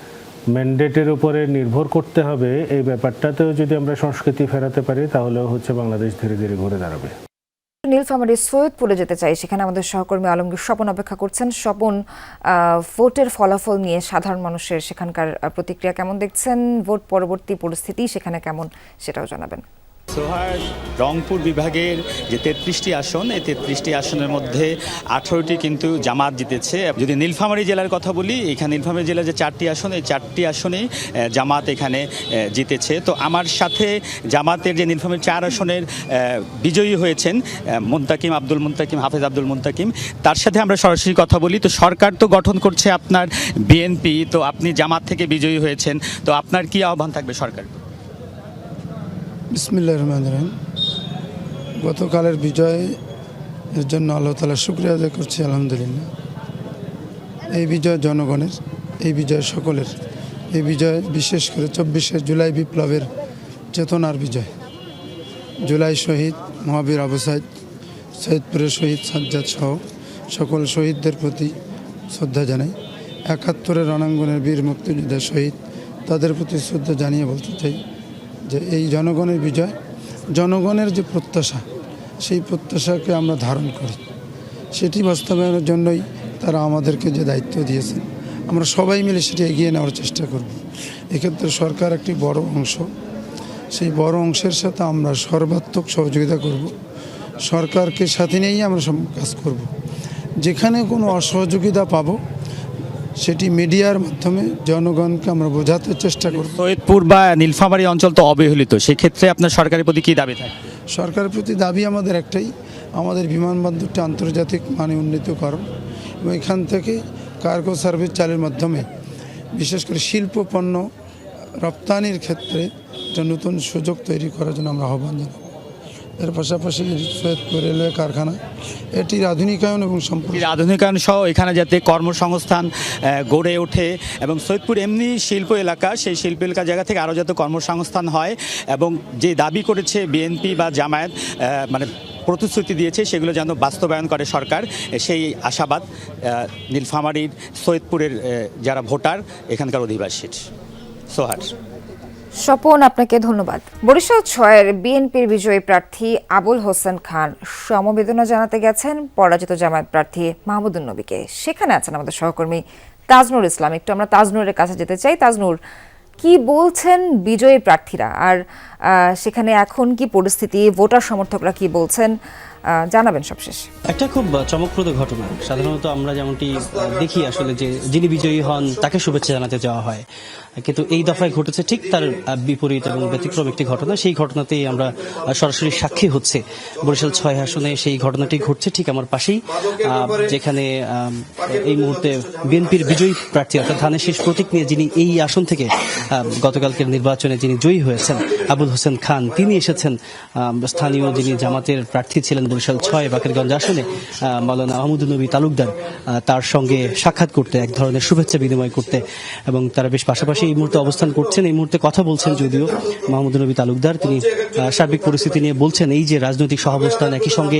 ম্যান্ডেটের উপরে নির্ভর করতে হবে, এই ব্যাপারটাতেও যদি আমরা সংস্কৃতি ফেরাতে পারি তাহলেও হচ্ছে বাংলাদেশ ধীরে ধীরে ঘুরে দাঁড়াবে। নীলফামারীর সৈয়দপুরে যেতে চাই, সেখানে আমাদের সহকর্মী আলমগীর স্বপন অপেক্ষা করছেন। স্বপন, ভোটের ফলাফল নিয়ে সাধারণ মানুষের সেখানকার প্রতিক্রিয়া কেমন দেখছেন? ভোট পরবর্তী পরিস্থিতি সেখানে কেমন, সেটাও জানাবেন। সোহাগ, রংপুর বিভাগের যে 33টি আসন, এই 33টি আসনের মধ্যে 18টি কিন্তু জামাত জিতেছে। যদি নীলফামারী জেলার কথা বলি, এখানে নীলফামারী জেলার যে 4টি আসন, এই 4টি আসনেই জামাত এখানে জিতেছে। তো আমার সাথে জামাতের যে নীলফামারী 4 আসনের বিজয়ী হয়েছেন আব্দুল মুন্তাকিম, হাফেজ আব্দুল মুন্তাকিম, তার সাথে আমরা সরাসরি কথা বলি। তো সরকার তো গঠন করছে আপনার বিএনপি, তো আপনি জামাত থেকে বিজয়ী হয়েছেন, তো আপনার কি আহ্বান থাকবে সরকার? বিসমিল্লাহির রহমানির রহিম। গতকালের বিজয়ের জন্য আল্লাহ তাআলার শুকরিয়া আদায় করছি, আলহামদুলিল্লাহ। এই বিজয় জনগণের, এই বিজয় সকলের, এই বিজয় বিশেষ করে 24শে জুলাই বিপ্লবের চেতনার বিজয়। জুলাই শহীদ মহাবীর আবু সাইদ, সৈয়দপুরের শহীদ সাজ্জাদ সহ সকল শহীদদের প্রতি শ্রদ্ধা জানাই। 71-এর রণাঙ্গনের বীর মুক্তিযোদ্ধা শহীদ তাদের প্রতি শ্রদ্ধা জানিয়ে বলতে চাই যে এই জনগণের বিজয়, জনগণের যে প্রত্যাশা, সেই প্রত্যাশাকে আমরা ধারণ করি, সেটি বাস্তবায়নের জন্যই তারা আমাদেরকে যে দায়িত্ব দিয়েছেন, আমরা সবাই মিলে সেটি এগিয়ে নেওয়ার চেষ্টা করব। এক্ষেত্রে সরকার একটি বড় অংশ, সেই বড় অংশের সাথে আমরা সর্বাত্মক সহযোগিতা করব। সরকারকে সাথে নিয়েই আমরা সব কাজ করব। যেখানে কোনো অসহযোগিতা পাবো সেটি মিডিয়ার মাধ্যমে জনগণকে আমরা বোঝাতে চেষ্টা করব। সৈয়দপুর বা নীলফামারী অঞ্চল তো অবহেলিত, সেক্ষেত্রে আপনার সরকারের প্রতি কী দাবি থাকে? সরকারের প্রতি দাবি আমাদের একটাই, আমাদের বিমানবন্দরটি আন্তর্জাতিক মানে উন্নীতকরণ এবং এখান থেকে কার্গো সার্ভিস চালুর মাধ্যমে বিশেষ করে শিল্প পণ্য রপ্তানির ক্ষেত্রে একটা নতুন সুযোগ তৈরি করার জন্য আমরা আহ্বান জানাব। এর পাশাপাশি সৈয়দপুর রেলওয়ে কারখানা এটির আধুনিকায়ন এবং আধুনিকায়ন সহ এখানে যাতে কর্মসংস্থান গড়ে ওঠে এবং সৈয়দপুর এমনি শিল্প এলাকা, সেই শিল্প এলাকা জায়গা থেকে আরও যাতে কর্মসংস্থান হয় এবং যে দাবি করেছে বিএনপি বা জামায়াত মানে প্রতিশ্রুতি দিয়েছে সেগুলো যেন বাস্তবায়ন করে সরকার, সেই আশাবাদ নীলফামারীর সৈয়দপুরের যারা ভোটার, এখানকার অধিবাসীর। সোহার। স্বপন, আপনাকে ধন্যবাদ। বরিশাল ৬-এর বিএনপির বিজয়ী প্রার্থী আবুল হোসেন খান সমবেদনা জানাতে গেছেন পরাজিত জামায়াত প্রার্থী মাহমুদুন নবীকে। সেখানে আছেন আমাদের সহকর্মী তাজনুর ইসলাম। একটু আমরা তাজনুরের কাছে যেতে চাই। তাজনুর, কি বলছেন বিজয়ী প্রার্থীরা, আর সেখানে এখন কি পরিস্থিতি, ভোটার সমর্থকরা কি বলছেন, জানাবেন সবশেষ। একটা খুব চমকপ্রদ ঘটনা। সাধারণত আমরা যেমনটি দেখি আসলে যে যিনি বিজয়ী হন তাকে শুভেচ্ছা জানাতে যাওয়া হয়, কিন্তু এই দফায় ঘটেছে ঠিক তার বিপরীত এবং ব্যতিক্রম একটি ঘটনা। সেই ঘটনাতেই আমরা সরাসরি সাক্ষী হচ্ছে। বরিশাল ৬ আসনে সেই ঘটনাটি ঘটছে ঠিক আমার পাশেই, যেখানে এই মুহূর্তে বিএনপির বিজয়ী প্রার্থী অর্থাৎ ধানের শীষ প্রতীক নিয়ে যিনি এই আসন থেকে গতকালকের নির্বাচনে যিনি জয়ী হয়েছেন আবুল হোসেন খান, তিনি এসেছেন স্থানীয় যিনি জামাতের প্রার্থী ছিলেন বরিশাল ৬ বাকেরগঞ্জ আসনে মাওলানা মাহমুদুন নবী তালুকদার, তার সঙ্গে সাক্ষাৎ করতে, এক ধরনের শুভেচ্ছা বিনিময় করতে, এবং তারা বেশ পাশাপাশি এই মুহূর্তে অবস্থান করছেন। এই মুহূর্তে কথা বলছেন যদিও মাহমুদুন নবী তালুকদার, তিনি সার্বিক পরিস্থিতি নিয়ে বলছেন এই যে রাজনৈতিক সহাবস্থান, একই সঙ্গে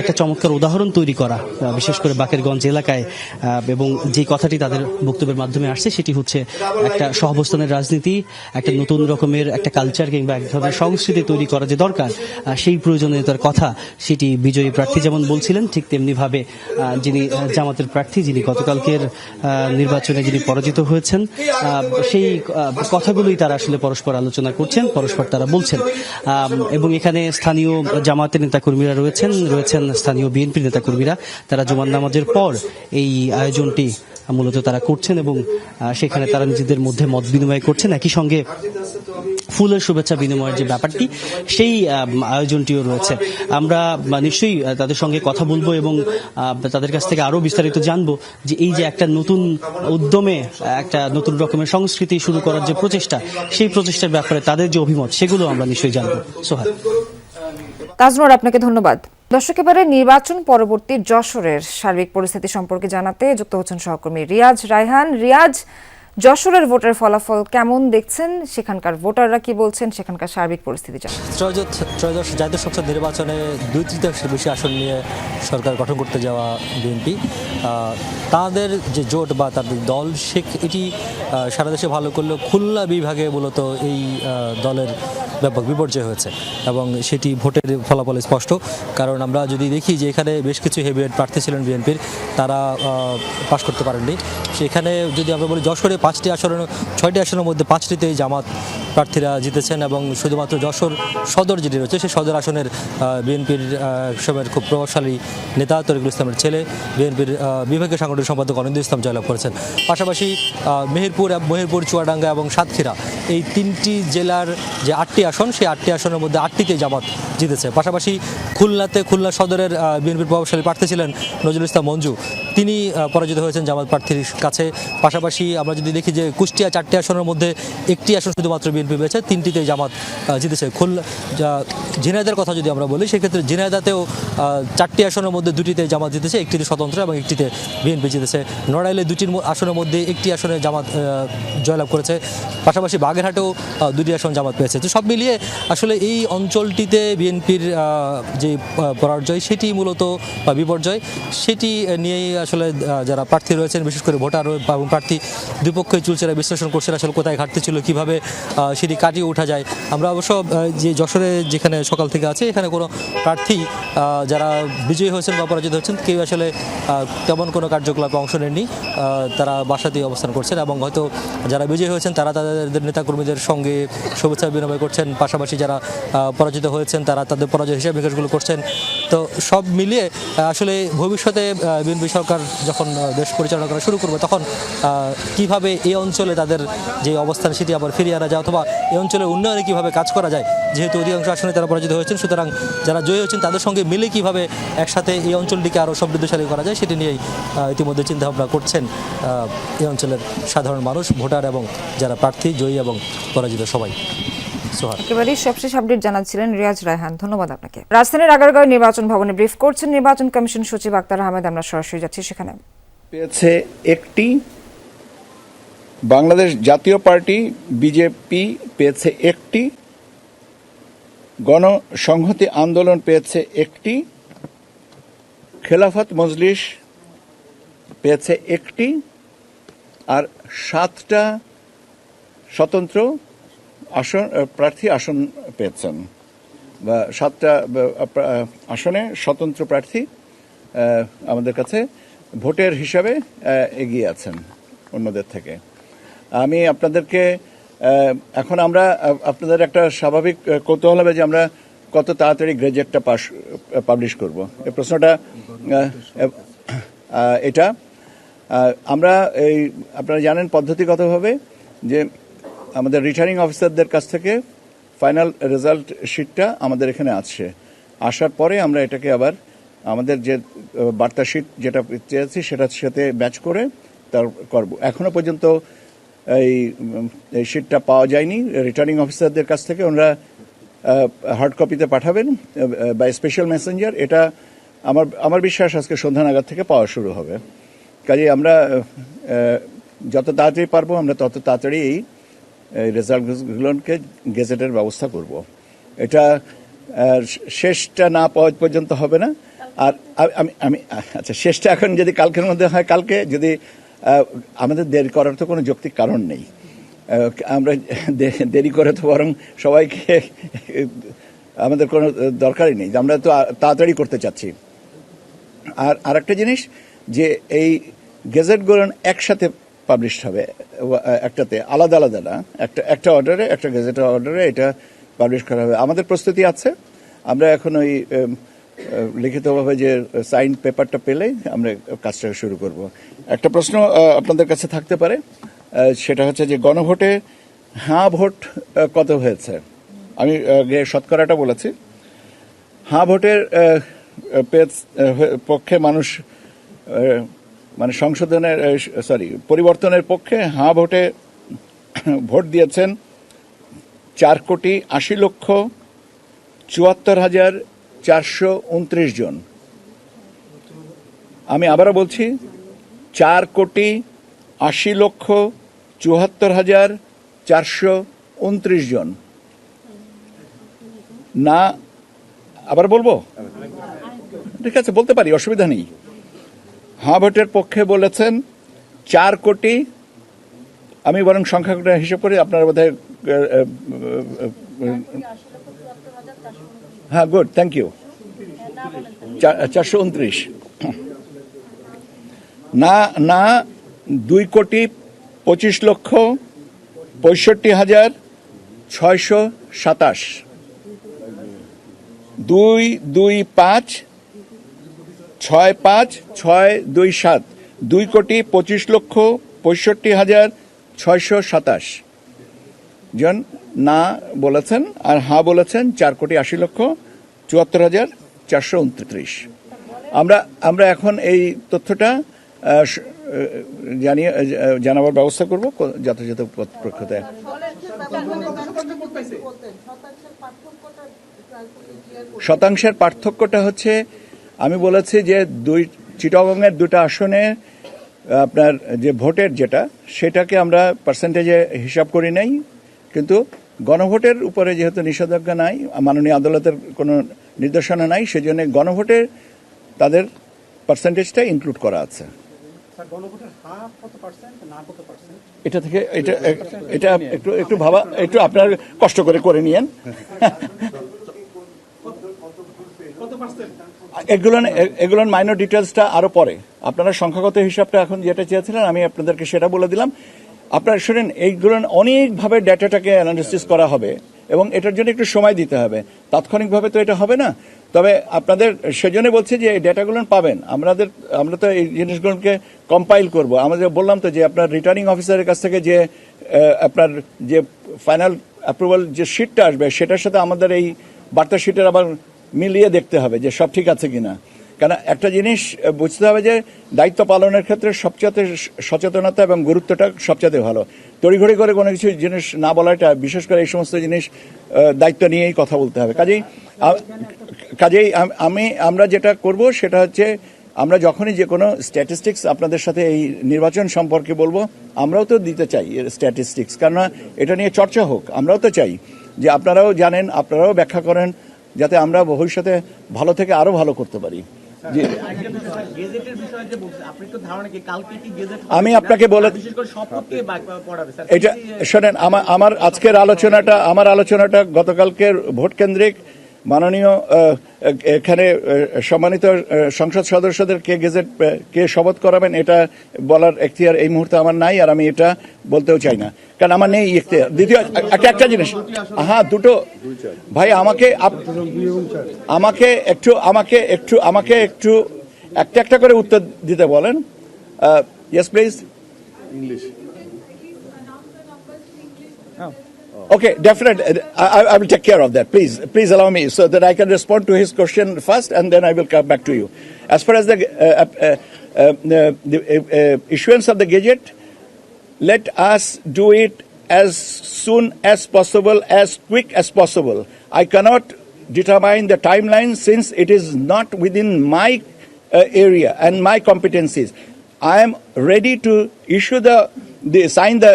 একটা চমৎকার উদাহরণ তৈরি করা বিশেষ করে বাকেরগঞ্জ এলাকায়, এবং যে কথাটি তাদের বক্তব্যের মাধ্যমে আসছে সেটি হচ্ছে একটা সহাবস্থানের রাজনীতি, একটা নতুন রকমের একটা কালচার কিংবা এক ধরনের সংস্কৃতি তৈরি করা যে দরকার, সেই প্রয়োজনীয়তার কথা সেটি বিজয়ী প্রার্থী যেমন বলছিলেন, ঠিক তেমনিভাবে যিনি জামাতের প্রার্থী, যিনি গতকালকের নির্বাচনে যিনি পরাজিত হয়েছেন, সেই কথাগুলোই তারা আসলে পরস্পর আলোচনা করছেন, পরস্পর তারা বলছেন। এবং এখানে স্থানীয় জামাতের নেতাকর্মীরা রয়েছেন স্থানীয় বিএনপির নেতাকর্মীরা, তারা জুমার নামাজের পর এই আয়োজনটি মূলত তারা করছেন এবং সেখানে তারা নিজেদের মধ্যে মত বিনিময় করছেন। একই সঙ্গে ফুলের শুভেচ্ছা বিনিময়ের যে ব্যাপারটি, সেই আয়োজনটিও রয়েছে। আমরা নিশ্চয়ই তাদের সঙ্গে কথা বলবো এবং তাদের কাছ থেকে আরও বিস্তারিত জানবো যে এই যে একটা নতুন উদ্যমে একটা নতুন রকমের সংস্কৃতি শুরু করার যে প্রচেষ্টা, সেই প্রচেষ্টার ব্যাপারে তাদের যে অভিমত, সেগুলো আমরা নিশ্চয়ই জানবো। সোহাগ। তাজনুর, আপনাকে ধন্যবাদ। দর্শক, এবারে নির্বাচন পরবর্তী যশোরের সার্বিক পরিস্থিতি সম্পর্কে জানাতে যুক্ত হচ্ছেন সহকর্মী রিয়াজ রায়হান। রিয়াজ, যশোরের ভোটের ফলাফল কেমন দেখছেন, সেখানকার ভোটাররা কি বলছেন, সেখানকার সার্বিক পরিস্থিতি জানেন? ত্রয়োদশ জাতীয় সংসদ নির্বাচনে 2/3 বেশি আসন নিয়ে সরকার গঠন করতে যাওয়া বিএনপি, তাদের যে জোট বা তাদের দল এটি সারা দেশে ভালো করলেও খুলনা বিভাগে মূলত এই দলের ব্যাপক বিপর্যয় হয়েছে এবং সেটি ভোটের ফলাফল স্পষ্ট। কারণ আমরা যদি দেখি যে এখানে বেশ কিছু হেভিওয়েট প্রার্থী ছিলেন বিএনপির, তারা পাশ করতে পারেননি। সেখানে যদি আমরা বলি যশোরে 6টি আসনের মধ্যে 5টিতেই জামাত প্রার্থীরা জিতেছেন এবং শুধুমাত্র যশোর সদর যেটি রয়েছে সেই সদর আসনের বিএনপির সময়ের খুব প্রভাবশালী নেতা তরিকুল ইসলামের ছেলে বিএনপির বিভাগীয় সাংগঠনিক সম্পাদক অনিন্দ্য ইসলাম জয়লাভ করেছেন। পাশাপাশি মেহেরপুর, চুয়াডাঙ্গা এবং সাতক্ষীরা, এই 3টি জেলার যে 8টি আসন, সেই 8টি আসনের মধ্যে 8টিতে জামাত জিতেছে। পাশাপাশি খুলনা সদরের বিএনপির প্রভাবশালী প্রার্থী ছিলেন নজরুল ইসলাম মঞ্জু, তিনি পরাজিত হয়েছেন জামাত প্রার্থীর কাছে। পাশাপাশি আমরা যদি দেখি যে কুষ্টিয়া 4টি আসনের মধ্যে 1টি আসন শুধুমাত্র বিএনপি পেয়েছে, 3টিতে জামাত জিতেছে। ঝিনাইদহের কথা যদি আমরা বলি, সেক্ষেত্রে ঝিনাইদহেও 4টি আসনের মধ্যে 2টিতে জামাত জিতেছে, 1টিতে স্বতন্ত্র এবং 1টিতে বিএনপি জিতেছে। নড়াইলে 2টি আসনের মধ্যে 1টি আসনে জামাত জয়লাভ করেছে। পাশাপাশি বাগেরহাটেও 2টি আসন জামাত পেয়েছে। তো সব মিলিয়ে আসলে এই অঞ্চলটিতে বিএনপির যে পরাজয়, সেটি মূলত বা বিপর্যয়, সেটি নিয়েই আসলে যারা প্রার্থী রয়েছেন, বিশেষ করে ভোটার এবং প্রার্থী দুই পক্ষই চুলচেরা বিশ্লেষণ করছেন আসলে কোথায় ঘাটতি ছিল, কিভাবে সেটি কাটিয়ে ওঠা যায়। আমরা অবশ্য যে যশোরে যেখানে সকাল থেকে আছে, এখানে কোনো প্রার্থী যারা বিজয়ী হয়েছেন বা পরাজিত হয়েছেন কেউ আসলে তেমন কোনো কার্যকলাপে অংশ নেননি। তারা বাসাতেই অবস্থান করছেন এবং হয়তো যারা বিজয়ী হয়েছেন তারা তাদের নেতাকর্মীদের সঙ্গে শুভেচ্ছা বিনিময় করছেন, পাশাপাশি যারা পরাজিত হয়েছেন তারা তাদের পরাজয় হিসাব নিকাশগুলো করছেন। তো সব মিলিয়ে আসলে ভবিষ্যতে বিএনপি সরকার যখন দেশ পরিচালনা করা শুরু করবে তখন কিভাবে এই অঞ্চলে তাদের যে অবস্থান সেটি আবার ফিরিয়ে আনা যায়, অথবা এই অঞ্চলের উন্নয়নে কিভাবে কাজ করা যায়। যেহেতু অধিকাংশ আসনে তারা পরাজিত হয়েছেন, সুতরাং যারা জয়ী হয়েছেন তাদের সঙ্গে মিলে কিভাবে একসাথে এই অঞ্চলটিকে আরও সমৃদ্ধশালী করা যায় সেটি নিয়েই ইতিমধ্যে চিন্তাভাবনা করছেন এই অঞ্চলের সাধারণ মানুষ, ভোটার এবং যারা প্রার্থী জয়ী এবং পরাজিত সবাই। একেবারেই সবশেষ আপডেট জানাচ্ছিলেন রিয়াজ রায়হান, ধন্যবাদ আপনাকে। রাজধানীর আগারগাঁও নির্বাচন ভবনে ব্রিফ করছেন নির্বাচন কমিশন সচিব আক্তার আহমেদ। আমরা সরাসরি যাচ্ছি সেখানে। পেয়েছে একটি, বাংলাদেশ জাতীয় পার্টি বিজেপি পেয়েছে একটি, গণসংহতি আন্দোলন পেয়েছে একটি, খেলাফত মজলিস পেয়েছে একটি, আর 7টা স্বতন্ত্র প্রার্থী আসন পেয়েছেন, বা 7টা আসনে স্বতন্ত্র প্রার্থী আমাদের কাছে ভোটের হিসাবে এগিয়ে আছেন অন্যদের থেকে। আমি আপনাদেরকে এখন আমরা আপনাদের একটা স্বাভাবিক কৌতূহল হবে যে আমরা কত তাড়াতাড়ি গ্রেজুয়েটটা পাবলিশ করব। এই প্রশ্নটা এটা আমরা আপনারা জানেন পদ্ধতিগতভাবে যে আমাদের রিটার্নিং অফিসারদের কাছ থেকে ফাইনাল রেজাল্ট শিটটা আমাদের এখানে আসছে, আসার পরে আমরা এটাকে আবার আমাদের যে বার্তা শিট যেটা চেয়েছি সেটার সাথে ম্যাচ করে তার করব। এখনো পর্যন্ত এই শিটটা পাওয়া যায়নি রিটার্নিং অফিসারদের কাছ থেকে। ওনারা হার্ড কপিতে পাঠাবেন বাই স্পেশাল মেসেঞ্জার। এটা আমার বিশ্বাস আজকে সন্ধ্যা নাগাদ থেকে পাওয়া শুরু হবে। কাজে আমরা যত তাড়াতাড়ি পারবো আমরা তত তাড়াতাড়ি এই রেজাল্টগুলোকে গেজেটের ব্যবস্থা করব। এটা শেষটা না পাওয়া পর্যন্ত হবে না। আর আমি আচ্ছা, শেষটা এখন যদি কালকের মধ্যে হয় কালকে, যদি আমাদের দেরি করার তো কোনো যৌক্তিক কারণ নেই। আমরা দেরি করে তো বরং সবাইকে আমাদের কোনো দরকারই নেই, আমরা তো তাড়াতাড়ি করতে চাচ্ছি। আর আরেকটা জিনিস যে এই গেজেটগুলো একসাথে পাবলিশ হবে, একটাতে আলাদা আলাদা না, একটা অর্ডারে, একটা গেজেটের অর্ডারে এটা পাবলিশ করা হবে। আমাদের প্রস্তুতি আছে, আমরা এখন ওই লিখিতভাবে যে সাইন পেপারটা পেলেই আমরা কাজটা শুরু করব। একটা প্রশ্ন আপনাদের কাছে থাকতে পারে, সেটা হচ্ছে যে গণভোটে হ্যাঁ ভোট কত হয়েছে। আমি শতকরাটা বলেছি। হ্যাঁ ভোটের পক্ষে মানুষ মানে পরিবর্তনের পক্ষে হ্যাঁ ভোটে ভোট দিয়েছেন 4,74,429 জন। আমি আবারও বলছি 4,80,74,429 জন। না আবার বলবো? ঠিক আছে, বলতে পারি, অসুবিধা নেই। হ্যাঁ ভোটের পক্ষে বলেছেন 4 কোটি, আমি বরং সংখ্যাটা হিসাব করি, আপনারা বোধহয় হ্যাঁ গুড, থ্যাংক ইউ, 429। না 2,25,65,627। 2,25,656,227, 2,25,65,627 জন না বলেছেন, আর হ্যাঁ বলেছেন 4,80,74,429। আমরা এখন এই তথ্যটা জানাবার ব্যবস্থা করব যথাযথ পক্ষতে। শতাংশের পার্থক্যটা হচ্ছে, আমি বলেছি যে চিটাগংয়ের 2টা আসনে আপনার যে ভোটের যেটা, সেটাকে আমরা পার্সেন্টেজে হিসাব করি নাই, কিন্তু গণভোটের উপরে যেহেতু নিষেধাজ্ঞা নাই, মাননীয় আদালতের কোনো নির্দেশনা নাই, সেজন্য গণভোটে তাদের পার্সেন্টেজটা ইনক্লুড করা আছে। এটা থেকে এটা এটা একটু একটু ভাবা, একটু আপনার কষ্ট করে নিয়েন। এগুলো মাইনর ডিটেলসটা আরো পরে, আপনারা সংখ্যাগত হিসাবটা এখন যেটা চেয়েছিলেন আমি আপনাদেরকে সেটা বলে দিলাম। আপনারা শুনেন, এইগুলো অনেকভাবে ডাটাটাকে অ্যানালিসিস করা হবে এবং এটার জন্য একটু সময় দিতে হবে, তাৎক্ষণিকভাবে তো এটা হবে না। তবে আপনাদের সেজন্য বলছি যে এই ডেটাগুলো পাবেন, আমরা তো এই জিনিসগুলোকে কম্পাইল করব। আমাদের বললাম তো যে আপনার রিটার্নিং অফিসারের কাছ থেকে যে আপনার যে ফাইনাল অ্যাপ্রুভাল যে শিটটা আসবে সেটার সাথে আমাদের এই বার্তা শিটের আবার মিলিয়ে দেখতে হবে যে সব ঠিক আছে কিনা। কারণ একটা জিনিস বুঝতে হবে যে দায়িত্ব পালনের ক্ষেত্রে সবচেয়ে সচেতনতা এবং গুরুত্বটা সবচেয়ে ভালো। তড়িঘড়ি করে কোনো কিছু জিনিস না বলাটা, বিশেষ করে এই সমস্ত জিনিস দায়িত্ব নিয়েই কথা বলতে হবে। কাজেই আমরা যেটা করব সেটা হচ্ছে, আমরা যখনই যে কোনো স্ট্যাটিস্টিক্স আপনাদের সাথে এই নির্বাচন সম্পর্কে বলবো, আমরাও তো দিতে চাই স্ট্যাটিস্টিক্স, কেননা এটা নিয়ে চর্চা হোক। আমরাও তো চাই যে আপনারাও জানেন, আপনারাও ব্যাখ্যা করেন, যাতে আমরা ভবিষ্যতে ভালো থেকে আরো ভালো করতে পারি। আমি আপনাকে বলে এটা শোনেন, আমার আজকের আলোচনাটা গতকালকের ভোট কেন্দ্রিক। মাননীয় এখানে সম্মানিত সংসদ সদস্যদের কে শপথ করাবেন এটা বলার এখতিয়ার এই মুহূর্তে আমার নাই, আর আমি এটা বলতেও চাই না, কারণ আমার নেই এখতিয়ার। দ্বিতীয় একটা জিনিস, হ্যাঁ দুটো ভাই, আমাকে একটু একটা করে উত্তর দিতে বলেন। Yes please. English. Okay, definitely. I will take care of that. Please allow me so that I can respond to his question first, and then I will come back to you. As far as the issuance of the gazette, let us do it as soon as possible, as quick as possible. I cannot determine the timeline since it is not within my area and my competencies. I am ready to issue sign the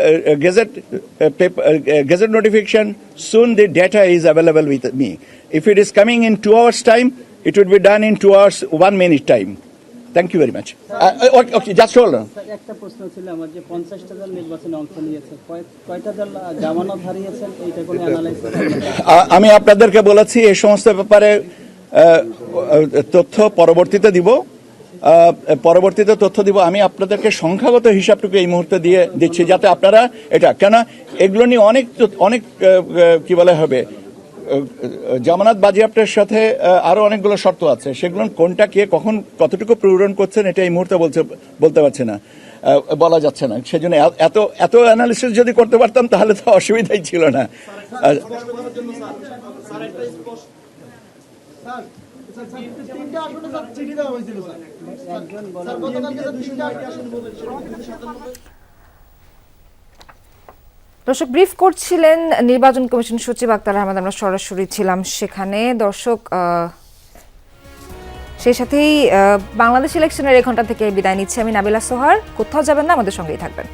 gazette notification soon the data is available with me. If it is coming in 2 hours time, it would be done in 2 hours 1 minute time. Thank you very much. Okay, just hold on. একটা প্রশ্ন ছিল আমার, যে 50টা দল নির্বাচনে অংশ নিয়েছে, কয়টা দল জামানত হারিয়েছেন, এইটা কোনো অ্যানালাইসিস? আমি আপনাদেরকে বলেছি এই সমস্ত ব্যাপারে তথ্য পরবর্তীতে দিব। আমি আপনাদেরকে সংখ্যাগত হিসাবটুকু এই মুহূর্তে দিচ্ছি, যাতে আপনারা এটা, কেন এগুলো নিয়ে অনেক কি বলে হবে, জামানত বাজেয়াপ্তের সাথে আরো অনেকগুলো শর্ত আছে, সেগুলো কোনটা কে কখন কতটুকু পূরণ করছেন এটা এই মুহূর্তে বলতে পারছে না, বলা যাচ্ছে না। সেজন্য এত অ্যানালিসিস যদি করতে পারতাম তাহলে তো অসুবিধাই ছিল না। দর্শক, ব্রিফ করছিলেন নির্বাচন কমিশন সচিব আক্তার আহমেদ। আমরা সরাসরি ছিলাম সেখানে। দর্শক, সেই সাথেই বাংলাদেশ ইলেকশনের এই ঘন্টা থেকে বিদায় নিচ্ছি আমি, নাবিলা সোহার। কোথাও যাবেন না, আমাদের সঙ্গেই থাকবেন।